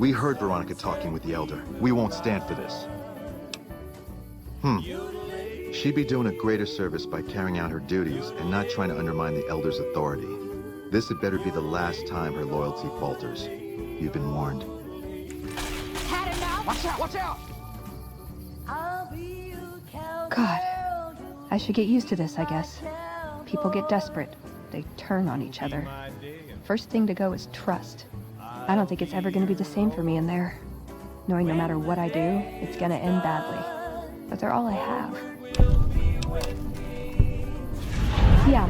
We heard Veronica talking with the elder. We won't stand for this. She'd be doing a greater service by carrying out her duties and not trying to undermine the elder's authority. This had better be the last time her loyalty falters. You've been warned. Had enough? Watch out! Watch out! God, I should get used to this, I guess. People get desperate. They turn on each other. First thing to go is trust. I don't think it's ever going to be the same for me in there. Knowing no matter what I do, it's going to end badly. But they're all I have. Yeah,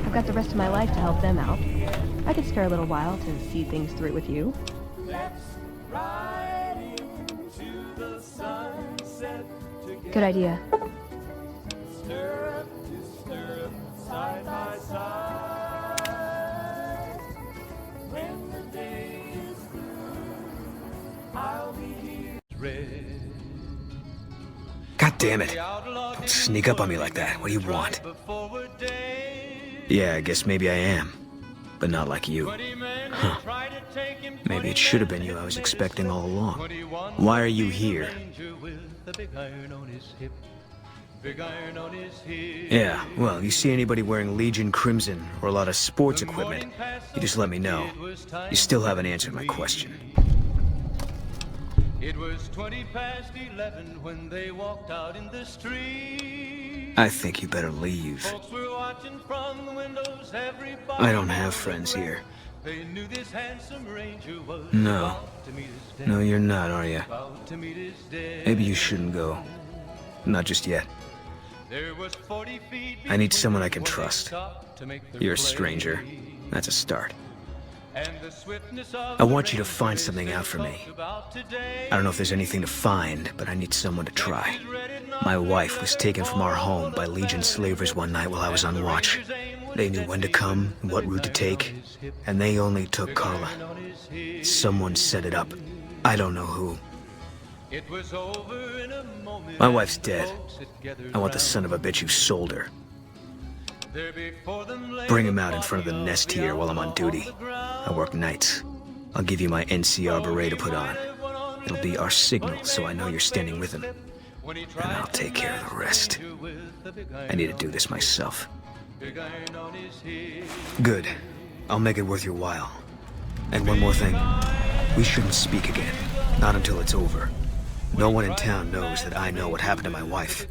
I've got the rest of my life to help them out. I could spare a little while to see things through with you. Good idea. God damn it. Don't sneak up on me like that. What do you want? Yeah, I guess maybe I am. But not like you. Huh. Maybe it should have been you I was expecting all along. Why are you here? Yeah, well, you see anybody wearing Legion Crimson or a lot of sports equipment, you just let me know. You still haven't answered my question. It was 11 when they walked out in the street. I think you better leave. Folks were watching from the windows, everybody I don't have friends here. They knew this handsome ranger was No. about to meet his death. No, you're not, are you? About to meet his death. Maybe you shouldn't go. Not just yet. There was 40 feet I need between someone I can when they trust. stopped to make their You're a play. stranger. That's a start. And the swiftness of I the want you to ranger find something out for me. talked about today. I don't know if there's anything to find, but I need someone to try. My wife was taken from our home by Legion slavers one night while I was on watch. They knew when to come and what route to take, and they only took Carla. Someone set it up. I don't know who. It was over in a moment. My wife's dead. Folks had gathered I want the round. son of a bitch who sold her. There before them lay Bring him the out in front of the body nest the here while I'm on outlaw duty. the ground. I work nights. I'll give you my NCR beret to put on. It'll be our signal so I know you're standing with him. And I'll take care of the rest. I need to do this myself. Good. I'll make it worth your while. And one more thing. We shouldn't speak again. Not until it's over. No one in town knows that I know what happened to my wife.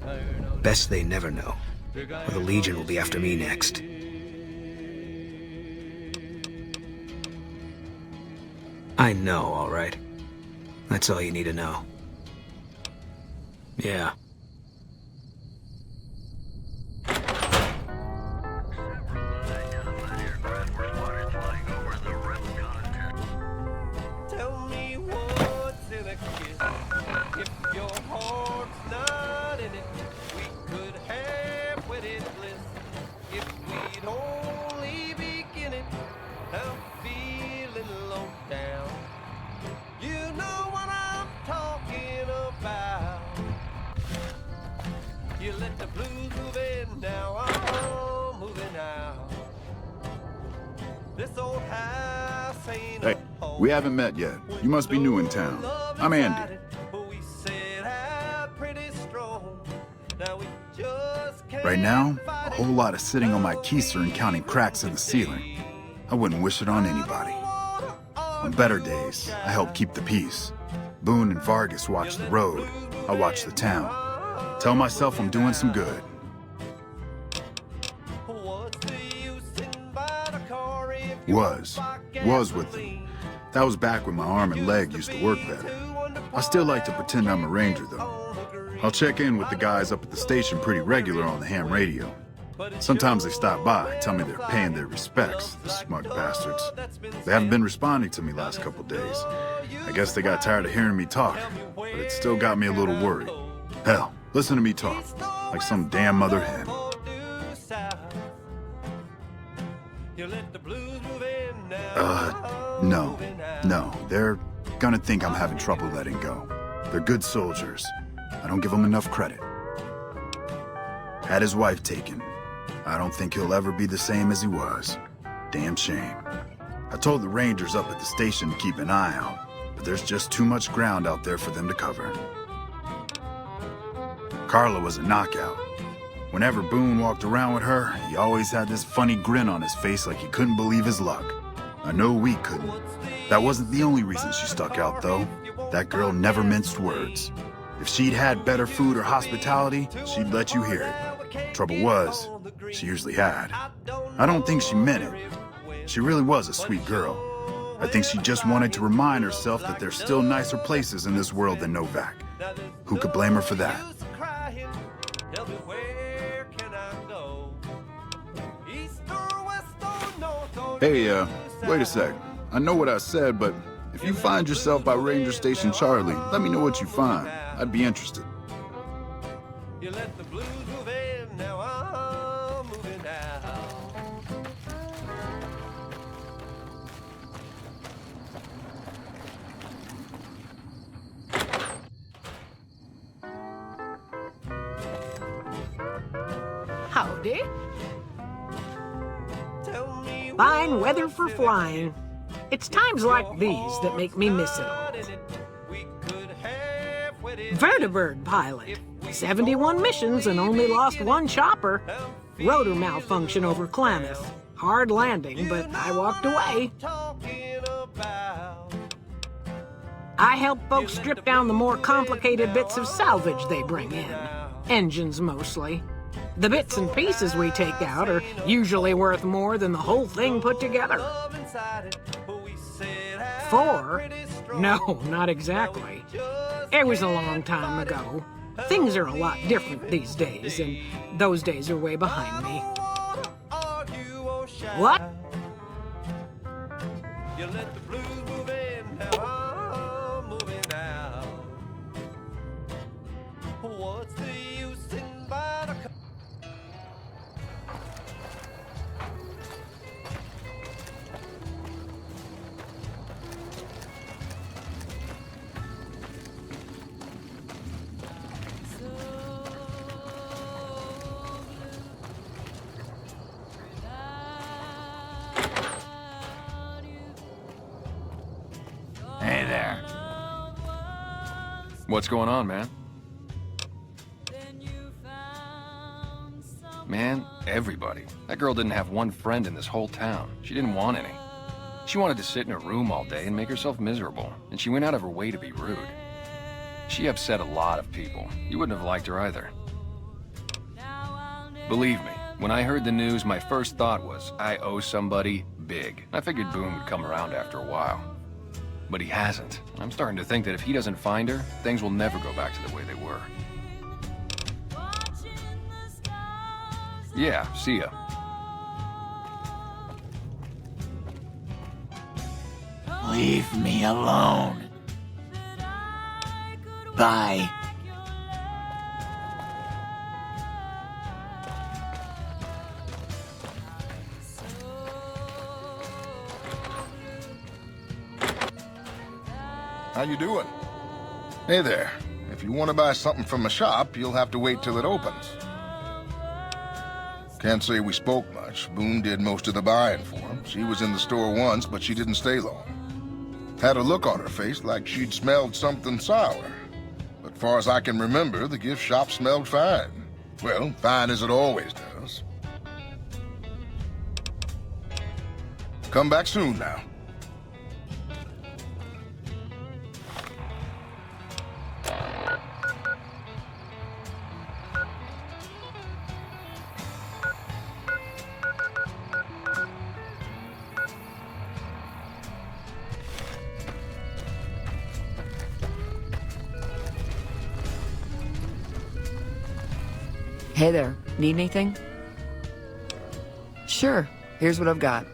Best they never know. Or the Legion will be after me next. I know, all right. That's all you need to know. Yeah. Tell me what's in a kiss. If your heart's not in it, we could have wedded bliss. If we'd only begin it, I'm feeling low down. You know what I'm talking about. You let the blues move in, now I'm moving out. This old house ain't Hey, we haven't met yet. You must be new in town. I'm Andy. Right now, a whole lot of sitting on my keister and counting cracks in the ceiling. I wouldn't wish it on anybody. On better days, I help keep the peace. Boone and Vargas watch the road. I watch the town. Tell myself I'm doing some good. Was with them. That was back when my arm and leg used to work better. I still like to pretend I'm a ranger, though. I'll check in with the guys up at the station pretty regular on the ham radio. Sometimes they stop by, tell me they're paying their respects, the smug bastards. They haven't been responding to me last couple days. I guess they got tired of hearing me talk, but it still got me a little worried. Hell, listen to me talk, like some damn mother hen. No, they're gonna think I'm having trouble letting go. They're good soldiers. I don't give them enough credit. Had his wife taken. I don't think he'll ever be the same as he was. Damn shame. I told the rangers up at the station to keep an eye out, but there's just too much ground out there for them to cover. Carla was a knockout. Whenever Boone walked around with her, he always had this funny grin on his face like he couldn't believe his luck. I know we couldn't. That wasn't the only reason she stuck out, though. That girl never minced words. If she'd had better food or hospitality, she'd let you hear it. Trouble was, she usually had. I don't think she meant it. She really was a sweet girl. I think she just wanted to remind herself that there's still nicer places in this world than Novak. Who could blame her for that? Hey, wait a sec. I know what I said, but if you find yourself by Ranger Station Charlie, let me know what you find. I'd be interested. You let the blues move in, now I'm moving out. Howdy. Tell me Fine weather for flying. It's times like these that make me miss it all. we could have wedded Vertibird pilot. 71 missions and only lost one chopper. Rotor malfunction over Klamath. Hard landing, but I walked away. talking about. I help folks strip down the more complicated bits of salvage they bring in. Engines mostly. The bits and pieces we take out are usually worth more than the whole thing put together. Love inside it, but we said how For? pretty strong. No, not exactly. It was a long time ago. Things are a lot different these days, and those days are way behind me. Argue or shout. What? You let the blues move in, now I'm moving out. What's the use in buying a Hey there. What's going on, man? Man, everybody. That girl didn't have one friend in this whole town. She didn't want any. She wanted to sit in her room all day and make herself miserable, and she went out of her way to be rude. She upset a lot of people. You wouldn't have liked her either. Believe me, when I heard the news, my first thought was, I owe somebody big. I figured Boone would come around after a while. But he hasn't. I'm starting to think that if he doesn't find her, things will never go back to the way they were. Yeah, see ya. Leave me alone. Bye. How you doing? Hey there. If you want to buy something from a shop, you'll have to wait till it opens. Can't say we spoke much. Boone did most of the buying for him. She was in the store once, but she didn't stay long. Had a look on her face like she'd smelled something sour. But far as I can remember, the gift shop smelled fine. Well, fine as it always does. Come back soon now. Hey there, need anything? Sure, here's what I've got.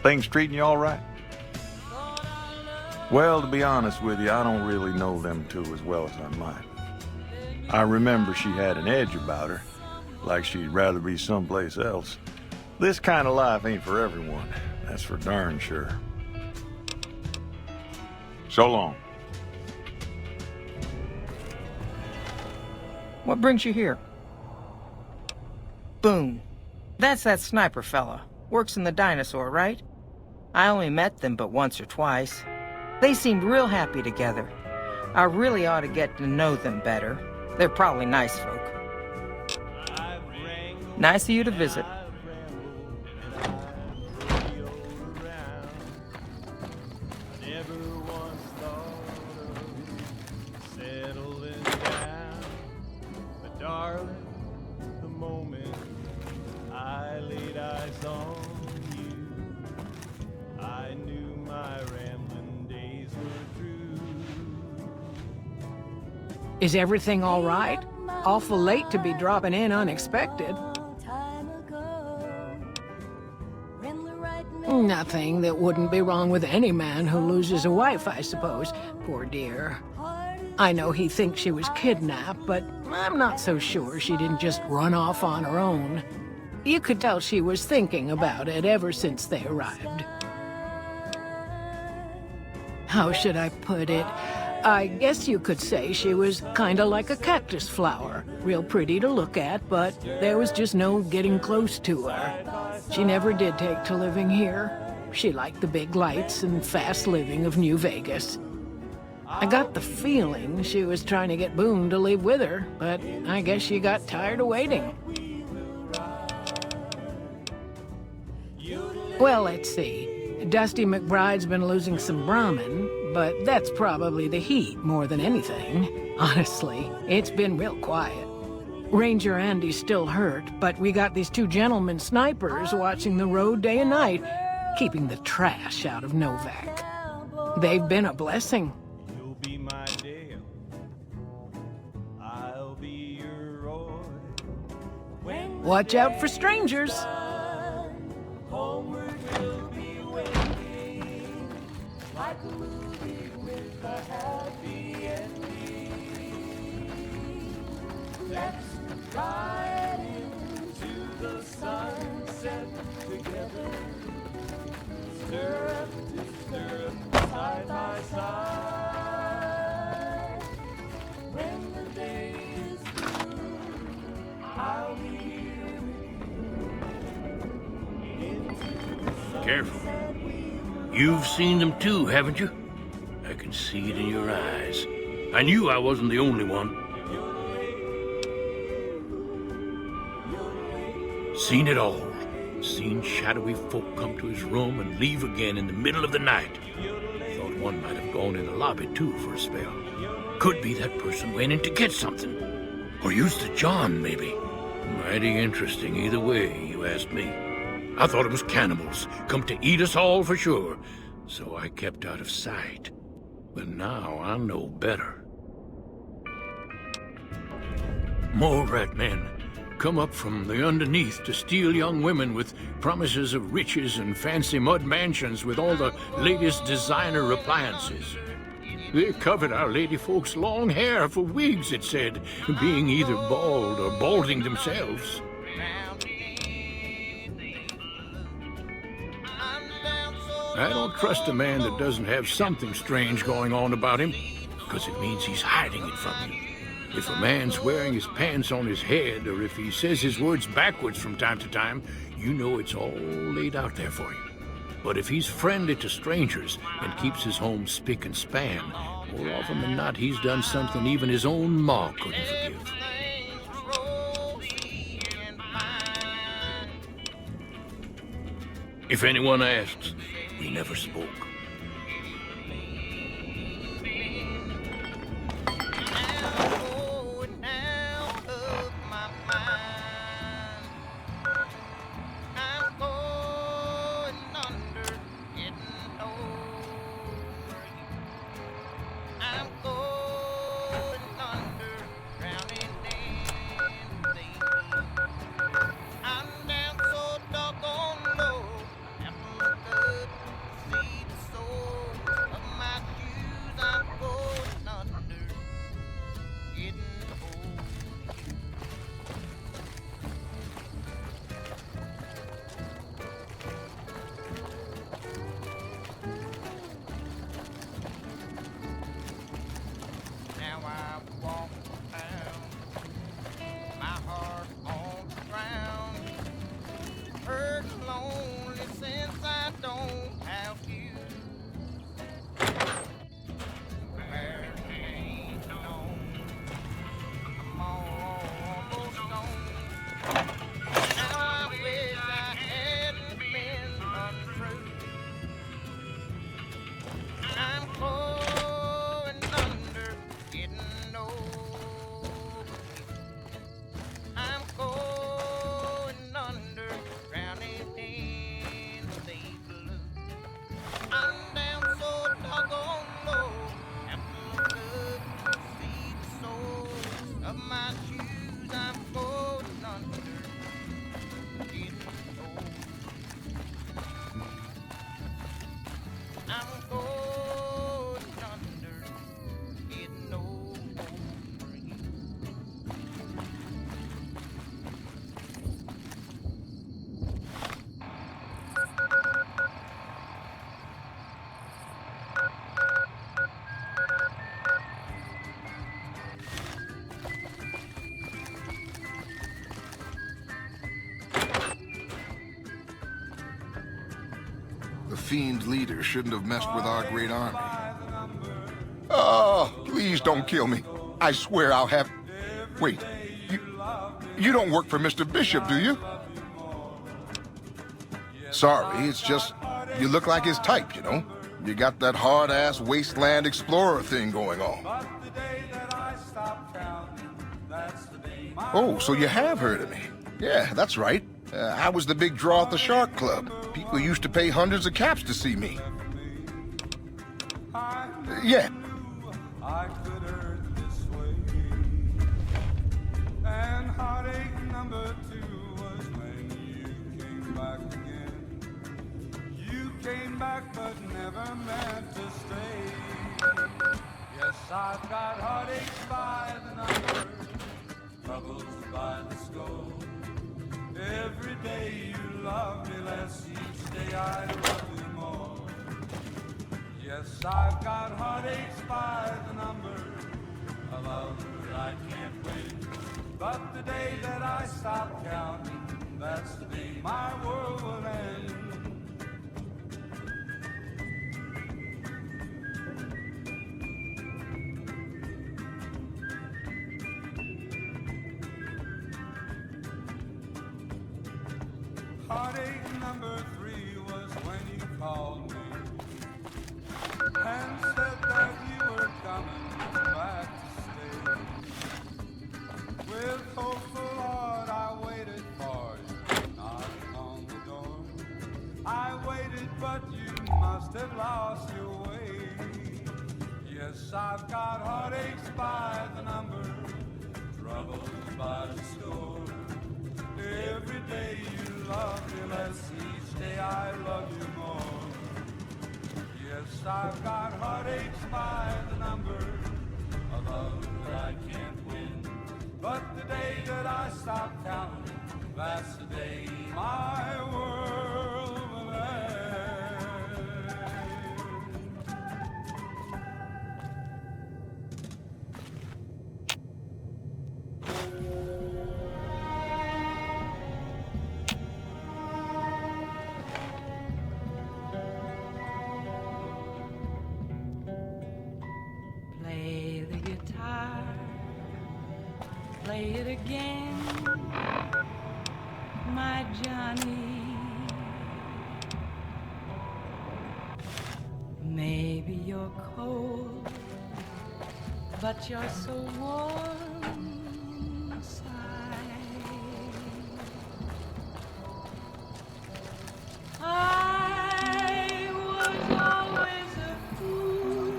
Things treating you all right? Well, to be honest with you, I don't really know them two as well as I might. I remember she had an edge about her, like she'd rather be someplace else. This kind of life ain't for everyone, that's for darn sure. So long. What brings you here? Boone. That's that sniper fella. Works in the dinosaur, right? I only met them but once or twice. They seemed real happy together. I really ought to get to know them better. They're probably nice folk. Nice of you to visit. Is everything all right? Awful late to be dropping in unexpected. Nothing that wouldn't be wrong with any man who loses a wife, I suppose. Poor dear. I know he thinks she was kidnapped, but I'm not so sure she didn't just run off on her own. You could tell she was thinking about it ever since they arrived. How should I put it? I guess you could say she was kinda like a cactus flower. Real pretty to look at, but there was just no getting close to her. She never did take to living here. She liked the big lights and fast living of New Vegas. I got the feeling she was trying to get Boone to leave with her, but I guess she got tired of waiting. Well, let's see. Dusty McBride's been losing some Brahmin, but that's probably the heat more than anything. Honestly, it's been real quiet. Ranger Andy's still hurt, but we got these two gentlemen snipers watching the road day and night, keeping the trash out of Novak. They've been a blessing. You'll be my Dale. I'll be your Roy. Watch out for strangers. Homeward we'll be waiting, like a movie with a happy ending. Let's ride into the sunset together, stirrup to stirrup, side by side. When the day is through, I'll be here with you. Careful. You've seen them too, haven't you? I can see it in your eyes. I knew I wasn't the only one. Seen it all. Seen shadowy folk come to his room and leave again in the middle of the night. Thought one might have gone in the lobby too for a spell. Could be that person went in to get something. Or used the John, maybe. Mighty interesting either way, you asked me. I thought it was cannibals, come to eat us all for sure. So I kept out of sight. But now I know better. More rat men come up from the underneath to steal young women with promises of riches and fancy mud mansions with all the latest designer appliances. They covered our lady folks' long hair for wigs, it said, being either bald or balding themselves. I don't trust a man that doesn't have something strange going on about him, because it means he's hiding it from you. If a man's wearing his pants on his head, or if he says his words backwards from time to time, you know it's all laid out there for you. But if he's friendly to strangers and keeps his home spick and span, more often than not he's done something even his own ma couldn't forgive. If anyone asks, we never spoke. of my shoes I'm going under. Getting old. I'm going under. Getting old for you. The Fiend's leader shouldn't have messed with our great army. Oh, please don't kill me. I swear I'll have... Wait, you don't work for Mr. Bishop, do you? Sorry, it's just you look like his type, you know? You got that hard-ass wasteland explorer thing going on. Oh, so you have heard of me. Yeah, that's right. I was the big draw at the Shark Club. People used to pay hundreds of caps to see me. Yeah. I could hurt this way. And heartache number 2 was when you came back again. You came back but never meant to stay. Yes, I've got heartaches by the number, troubles by the score. Every day you love me less, each day I love you more. Yes, I've got heartaches by the number, a love that I can't win. But the day that I stop counting, that's the day my world will end. Heartache number 3 was when you called me and said that you were coming back to stay. With hopeful heart I waited for you, knocking on the door. I waited but you must have lost your way. Yes, I've got heartaches by the number, troubles by the score. Every day you love me less, each day I love you more. Yes, I've got heartaches by the number, a love that I can't win. But the day that I stop counting, that's the day my world will end. Play the guitar, play it again, my Johnny. Maybe you're cold, but you're so warm inside. I was always a fool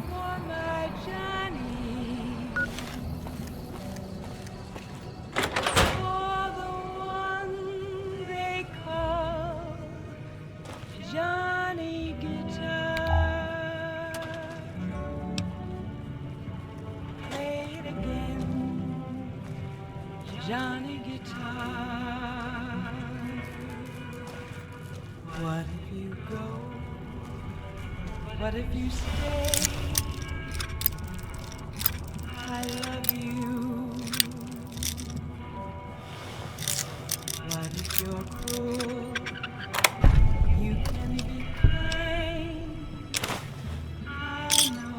for my Johnny, for the one they call Johnny Guitar. Play it again, Johnny Guitar. What if you go? What if you stay? I love you. What if you're cruel? You can be kind. I know.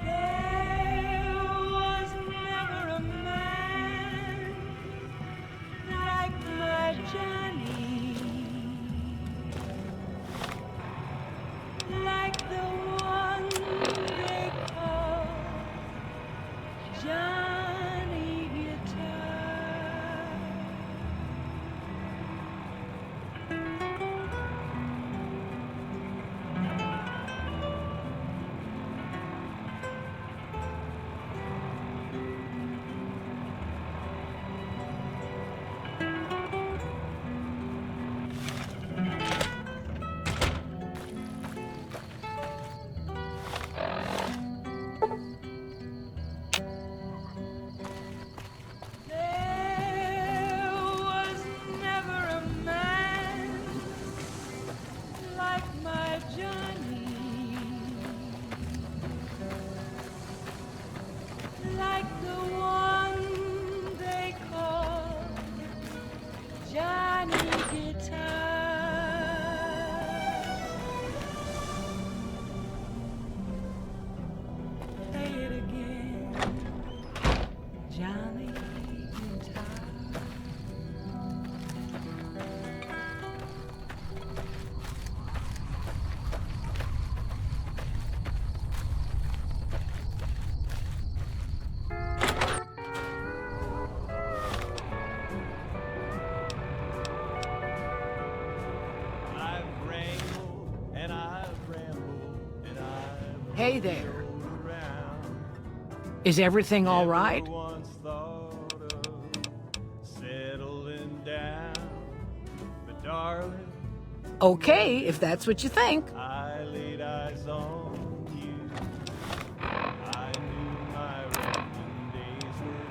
There was never a man like my Johnny, like the one Hey there. Is everything all right? Okay, if that's what you think. I laid eyes on you. I knew my working days were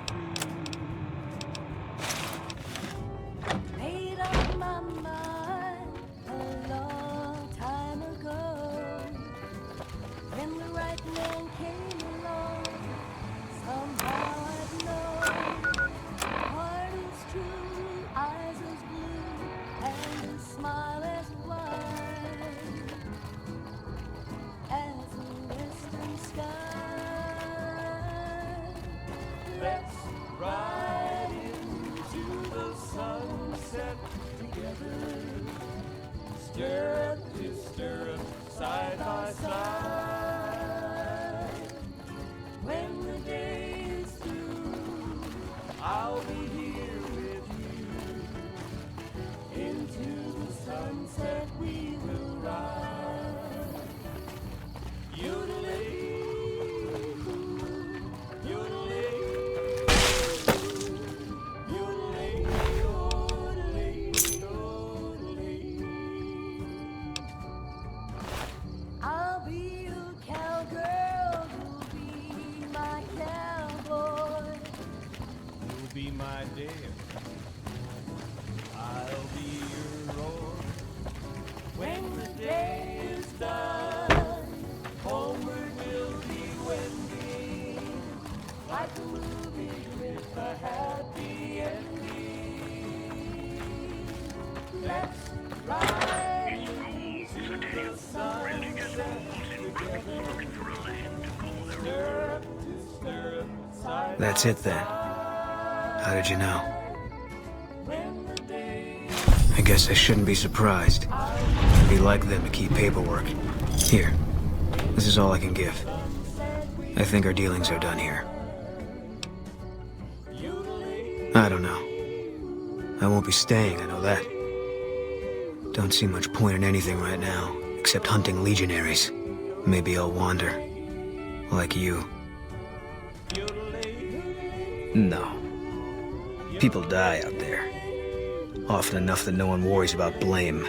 through. Made up my mind a long time ago. When the right man came along, somehow I'd know. Heart is true, eyes as blue, and a smile as wide as a western sky. Let's ride into the sunset together. Stirrup to stirrup, side by side. When the day is through, I'll be here with you. Into the sunset we will ride. Yodelay, yodelay, yodelay, yodelay, yodelay. I'll be your cowgirl, you'll be my cowboy. You'll be my dear. I'll be your roar. When the day is done, homeward we'll be wending, like a movie with a happy ending. Let's ride into the sunset together. Stirrup to stirrup, side That's it then. How did you know? when the day I guess I shouldn't be surprised. It'd be like them to keep paperwork. Here. This is all I can give. I think our dealings are done here. I don't know. I won't be staying, I know that. Don't see much point in anything right now, except hunting legionaries. Maybe I'll wander. Like you. No. People die out there. Often enough that no one worries about blame.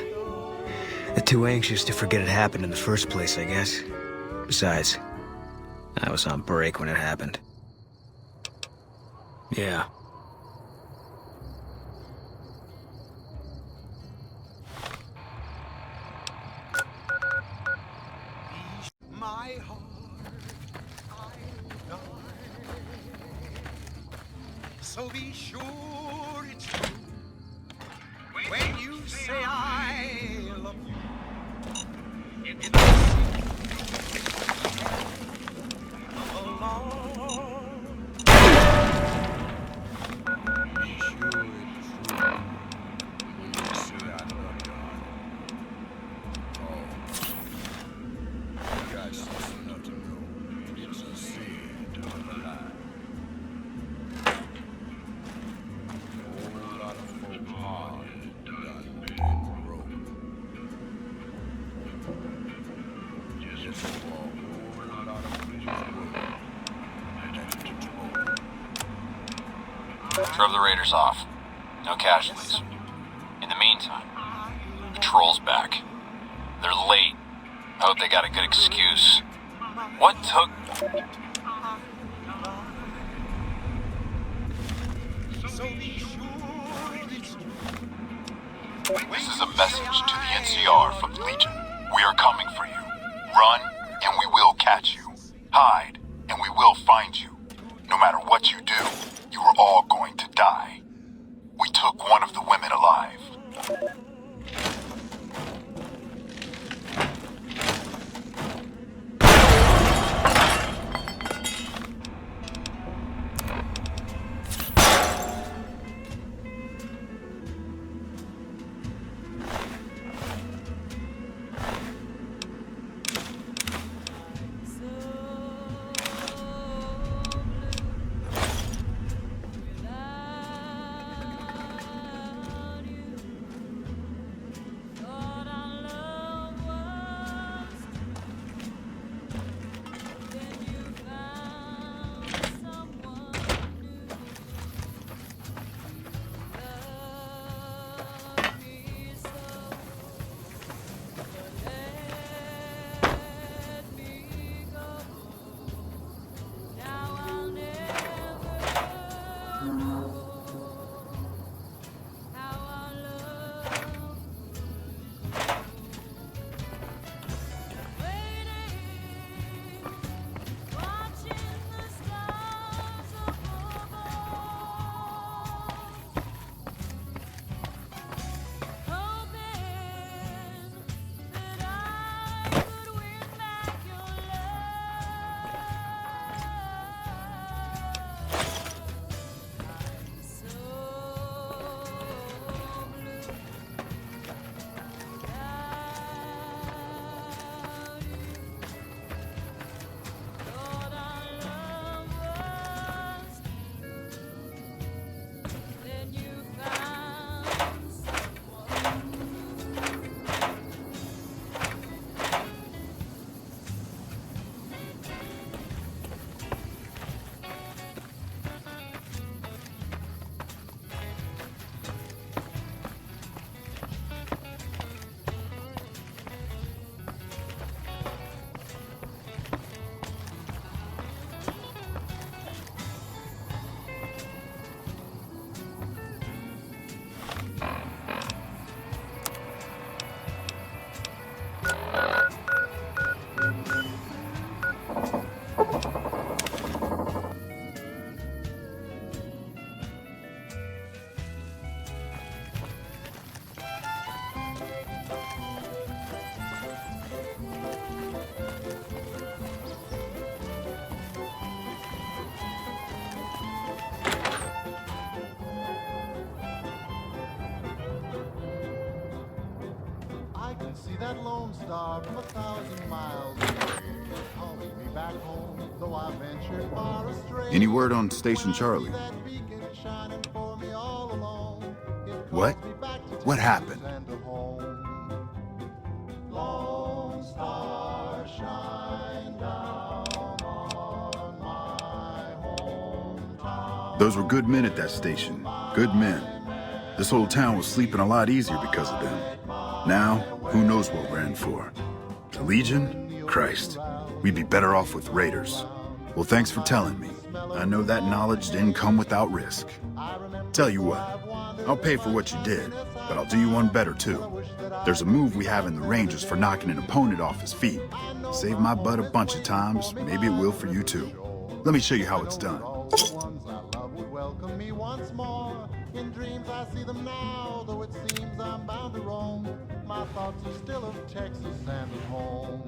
They're too anxious to forget it happened in the first place, I guess. Besides, I was on break when it happened. Yeah. My heart, I die. So be sure it's true when you say I love you. It's alone. Be sure it's true when you say I love you. Got something to know. It's a sin to lie. A whole lot of folk hard done been broke. Just a whole lot of places work. Drove the raiders off. No casualties. In the meantime, patrol's back. They're late. I hope they got a good excuse. What took... This is a message to the NCR from the Legion. We are coming for you. Run, and we will catch you. Hide, and we will find you. No matter what you do, you are all going to die. We took one of the women alive. see that lone star from 1,000 miles away. It calls me back home, though I ventured far astray. Any word on Station Charlie? That beacon shining for me all alone. It What? calls me back to What Texas happened? and to home. Lone star shine down on my hometown. Those were good men at that station. Good men. This whole town was sleeping a lot easier because of them. Now, who knows what we're in for? The Legion? Christ. We'd be better off with raiders. Well, thanks for telling me. I know that knowledge didn't come without risk. Tell you what, I'll pay for what you did, but I'll do you one better too. There's a move we have in the Rangers for knocking an opponent off his feet. Saved my butt a bunch of times, maybe it will for you too. Let me show you how it's done. The ones I love would welcome me once more. In dreams I see them now, though it seems I'm bound to roam. My thoughts are still of Texas and of home.